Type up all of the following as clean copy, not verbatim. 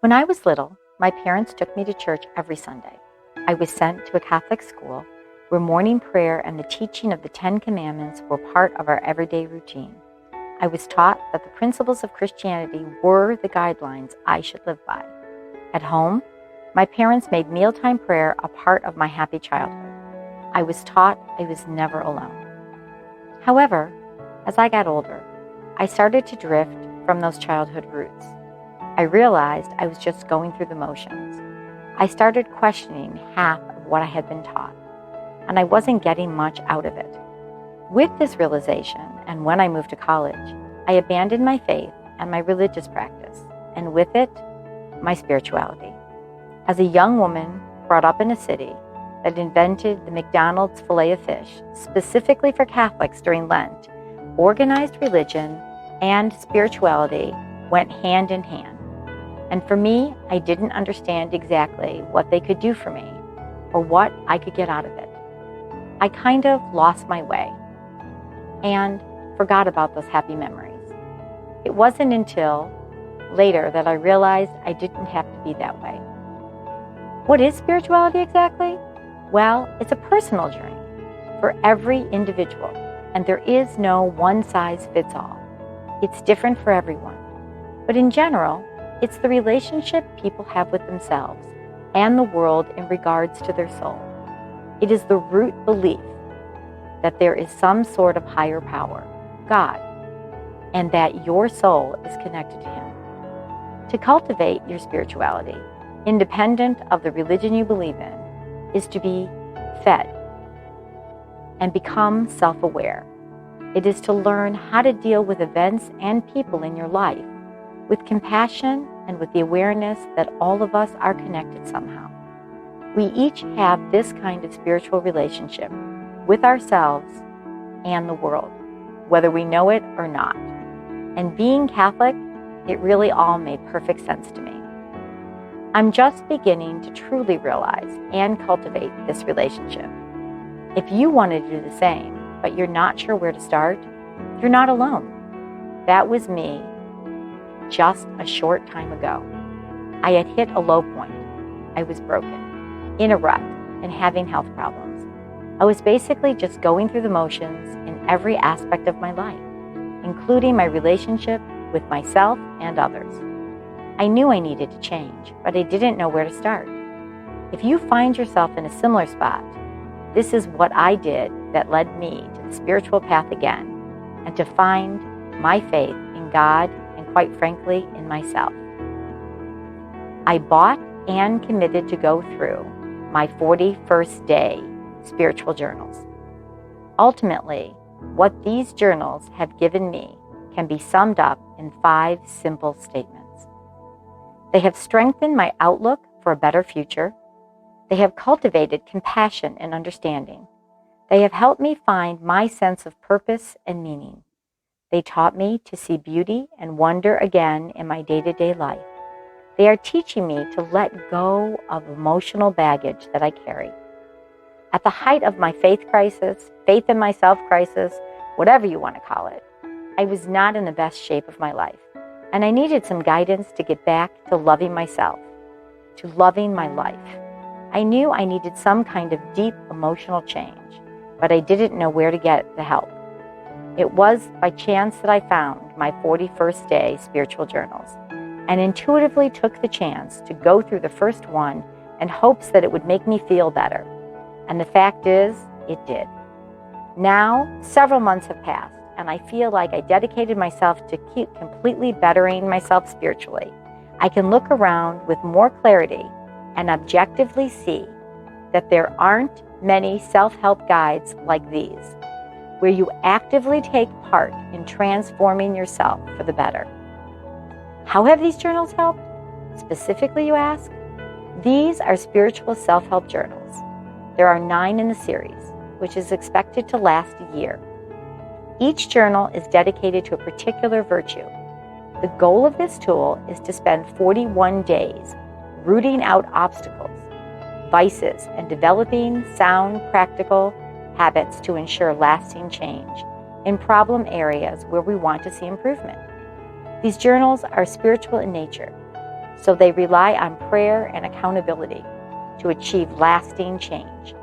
When I was little, my parents took me to church every Sunday. I was sent to a Catholic school where morning prayer and the teaching of the Ten Commandments were part of our everyday routine. I was taught that the principles of Christianity were the guidelines I should live by. At home, my parents made mealtime prayer a part of my happy childhood. I was taught I was never alone. However, as I got older, I started to drift from those childhood roots. I realized I was just going through the motions. I started questioning half of what I had been taught, and I wasn't getting much out of it. With this realization, and when I moved to college, I abandoned my faith and my religious practice, and with it, my spirituality. As a young woman brought up in a city that invented the McDonald's Filet-O-Fish specifically for Catholics during Lent, organized religion and spirituality went hand in hand. And for me, I didn't understand exactly what they could do for me or what I could get out of it. I kind of lost my way and forgot about those happy memories. It wasn't until later that I realized I didn't have to be that way. What is spirituality exactly? Well, it's a personal journey for every individual, and there is no one-size-fits-all. It's different for everyone. But in general, it's the relationship people have with themselves and the world in regards to their soul. It is the root belief that there is some sort of higher power, God, and that your soul is connected to Him. To cultivate your spirituality, independent of the religion you believe in, is to be fed and become self-aware. It is to learn how to deal with events and people in your life with compassion and with the awareness that all of us are connected somehow. We each have this kind of spiritual relationship with ourselves and the world, whether we know it or not. And being Catholic, it really all made perfect sense to me. I'm just beginning to truly realize and cultivate this relationship. If you want to do the same, but you're not sure where to start, you're not alone. That was me just a short time ago. I had hit a low point. I was broken, in a rut, and having health problems. I was basically just going through the motions in every aspect of my life, including my relationship with myself and others. I knew I needed to change, but I didn't know where to start. If you find yourself in a similar spot, this is what I did that led me to the spiritual path again, and to find my faith in God and, quite frankly, in myself. I bought and committed to go through my 41st day spiritual journals. Ultimately, what these journals have given me can be summed up in 5 simple statements. They have strengthened my outlook for a better future. They have cultivated compassion and understanding. They have helped me find my sense of purpose and meaning. They taught me to see beauty and wonder again in my day-to-day life. They are teaching me to let go of emotional baggage that I carry. At the height of my faith crisis, faith in myself crisis, whatever you want to call it, I was not in the best shape of my life, and I needed some guidance to get back to loving myself, to loving my life. I knew I needed some kind of deep emotional change, but I didn't know where to get the help. It was by chance that I found my 41st day spiritual journals and intuitively took the chance to go through the first one in hopes that it would make me feel better. And the fact is, it did. Now, several months have passed, and I feel like I dedicated myself to keep completely bettering myself spiritually. I can look around with more clarity and objectively see that there aren't many self-help guides like these, where you actively take part in transforming yourself for the better. How have these journals helped? Specifically, you ask? These are spiritual self-help journals. There are 9 in the series, which is expected to last a year. Each journal is dedicated to a particular virtue. The goal of this tool is to spend 41 days rooting out obstacles, vices, and developing sound, practical habits to ensure lasting change in problem areas where we want to see improvement. These journals are spiritual in nature. so they rely on prayer and accountability to achieve lasting change.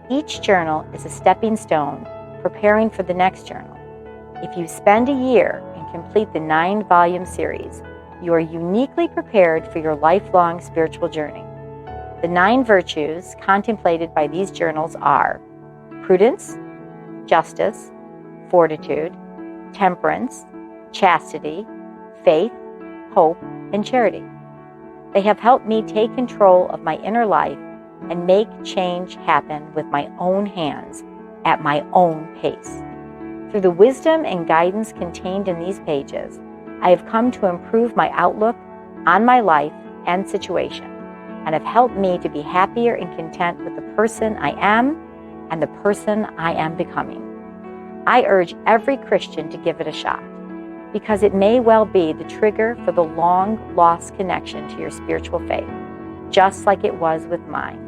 Each journal is a stepping stone preparing for the next journal. If you spend a year and complete the 9-volume series, you are uniquely prepared for your lifelong spiritual journey. The 9 virtues contemplated by these journals are prudence, justice, fortitude, temperance, chastity, faith, hope, and charity. They have helped me take control of my inner life and make change happen with my own hands at my own pace. Through the wisdom and guidance contained in these pages, I have come to improve my outlook on my life and situation, and have helped me to be happier and content with the person I am and the person I am becoming. I urge every Christian to give it a shot, because it may well be the trigger for the long-lost connection to your spiritual faith, just like it was with mine.